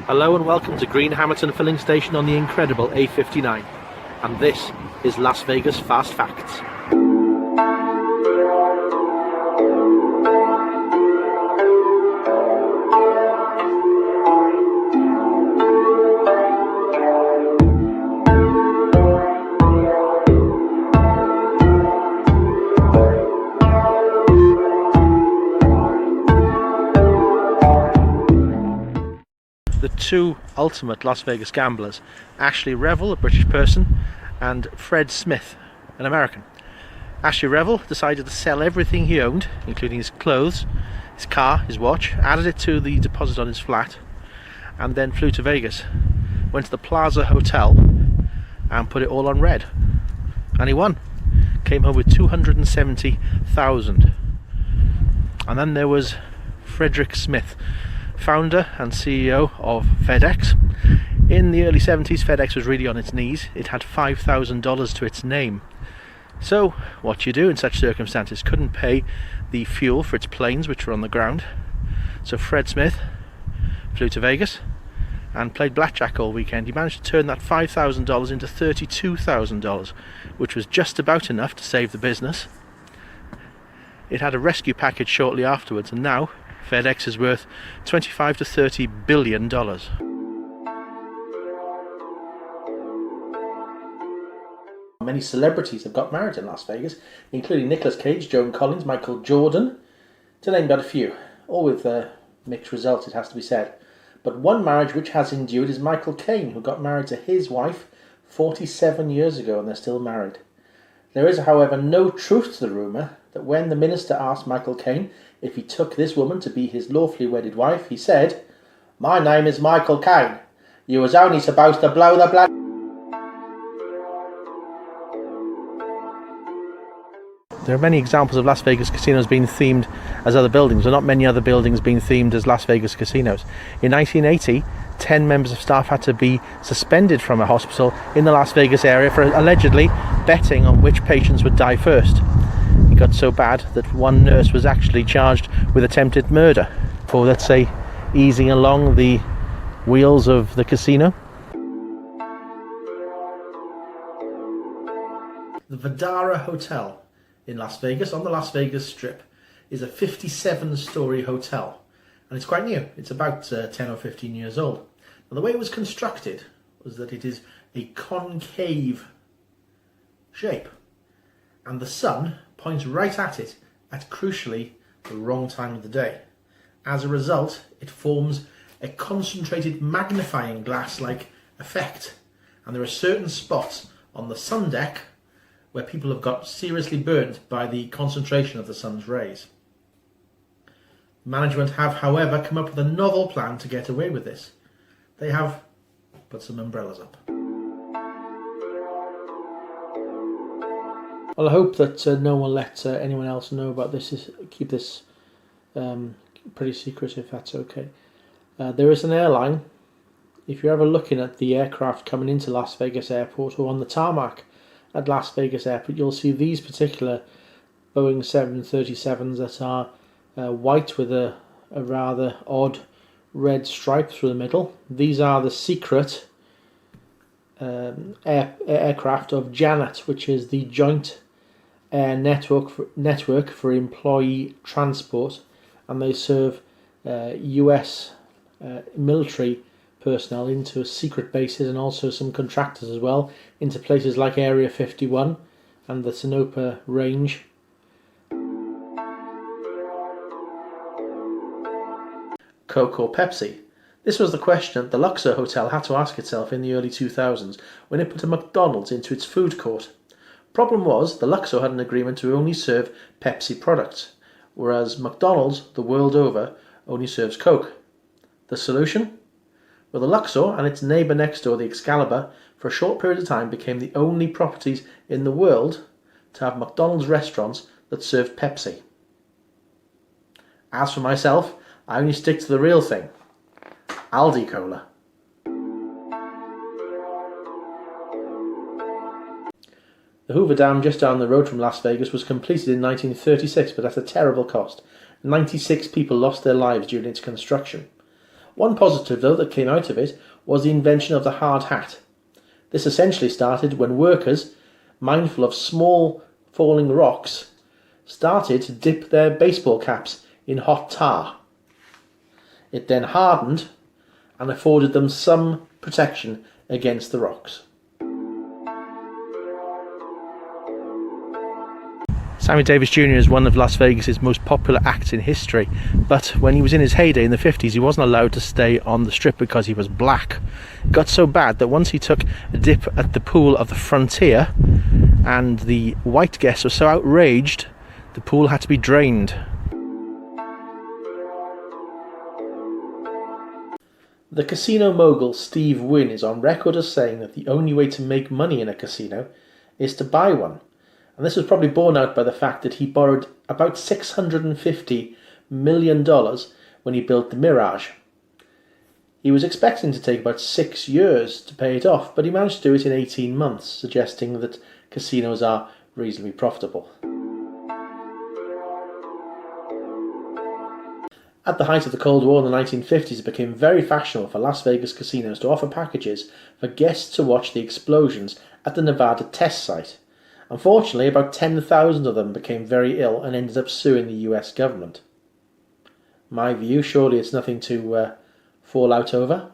Hello and welcome to Green Hamilton filling station on the incredible A59, and this is Las Vegas Fast Facts. The two ultimate Las Vegas gamblers, Ashley Revel, a British person, and Fred Smith, an American. Ashley Revel decided to sell everything he owned, including his clothes, his car, his watch, added it to the deposit on his flat, and then flew to Vegas, went to the Plaza Hotel and put it all on red. And he won. Came home with $270,000. And then there was Frederick Smith, founder and CEO of FedEx. In the early 70s, FedEx was really on its knees. It had $5,000 to its name. So what you do in such circumstances? Couldn't pay the fuel for its planes, which were on the ground. So Fred Smith flew to Vegas and played blackjack all weekend. He managed to turn that $5,000 into $32,000, which was just about enough to save the business. It had a rescue package shortly afterwards, and now FedEx is worth $25 to $30 billion. Many celebrities have got married in Las Vegas, including Nicolas Cage, Joan Collins, Michael Jordan, to name but a few. All with mixed results, it has to be said. But one marriage which has endured is Michael Caine, who got married to his wife 47 years ago, and they're still married. There is, however, no truth to the rumour that when the minister asked Michael Caine if he took this woman to be his lawfully wedded wife, he said, "My name is Michael Caine. You was only supposed to blow the blood." There are many examples of Las Vegas casinos being themed as other buildings, but not many other buildings being themed as Las Vegas casinos. In 1980, 10 members of staff had to be suspended from a hospital in the Las Vegas area for allegedly betting on which patients would die first. It got so bad that one nurse was actually charged with attempted murder for, let's say, easing along the wheels of the casino. The Vdara Hotel in Las Vegas, on the Las Vegas Strip, is a 57-story hotel, and it's quite new. It's about 10 or 15 years old. And the way it was constructed was that it is a concave shape, and the sun points right at it at crucially the wrong time of the day. As a result, it forms a concentrated magnifying glass-like effect, and there are certain spots on the sun deck where people have got seriously burnt by the concentration of the sun's rays. Management have, however, come up with a novel plan to get away with this. They have put some umbrellas up. Well, I hope that no one let anyone else know about this. Keep this pretty secret, if that's okay. There is an airline. If you're ever looking at the aircraft coming into Las Vegas Airport or on the tarmac at Las Vegas Airport, you'll see these particular Boeing 737s that are white with a rather odd red stripe through the middle. These are the secret aircraft of JANET, which is the Joint Air Network for Employee Transport, and they serve US military personnel into secret bases and also some contractors as well into places like Area 51 and the Tonopah Range. Coke or Pepsi? This was the question that the Luxor Hotel had to ask itself in the early 2000s when it put a McDonald's into its food court. Problem was, the Luxor had an agreement to only serve Pepsi products, whereas McDonald's, the world over, only serves Coke. The solution? Well, the Luxor and its neighbour next door, the Excalibur, for a short period of time became the only properties in the world to have McDonald's restaurants that served Pepsi. As for myself, I only stick to the real thing. Aldi Cola. The Hoover Dam just down the road from Las Vegas was completed in 1936, but at a terrible cost. 96 people lost their lives during its construction. One positive, though, that came out of it was the invention of the hard hat. This essentially started when workers, mindful of small falling rocks, started to dip their baseball caps in hot tar. It then hardened and afforded them some protection against the rocks. Sammy Davis Jr. is one of Las Vegas's most popular acts in history, but when he was in his heyday in the 50s, he wasn't allowed to stay on the strip because he was black. It got so bad that once he took a dip at the pool of the Frontier, and the white guests were so outraged, the pool had to be drained. The casino mogul Steve Wynn is on record as saying that the only way to make money in a casino is to buy one. And this was probably borne out by the fact that he borrowed about $650 million when he built the Mirage. He was expecting to take about 6 years to pay it off, but he managed to do it in 18 months, suggesting that casinos are reasonably profitable. At the height of the Cold War in the 1950s, it became very fashionable for Las Vegas casinos to offer packages for guests to watch the explosions at the Nevada test site. Unfortunately, about 10,000 of them became very ill and ended up suing the US government. My view, surely it's nothing to fall out over.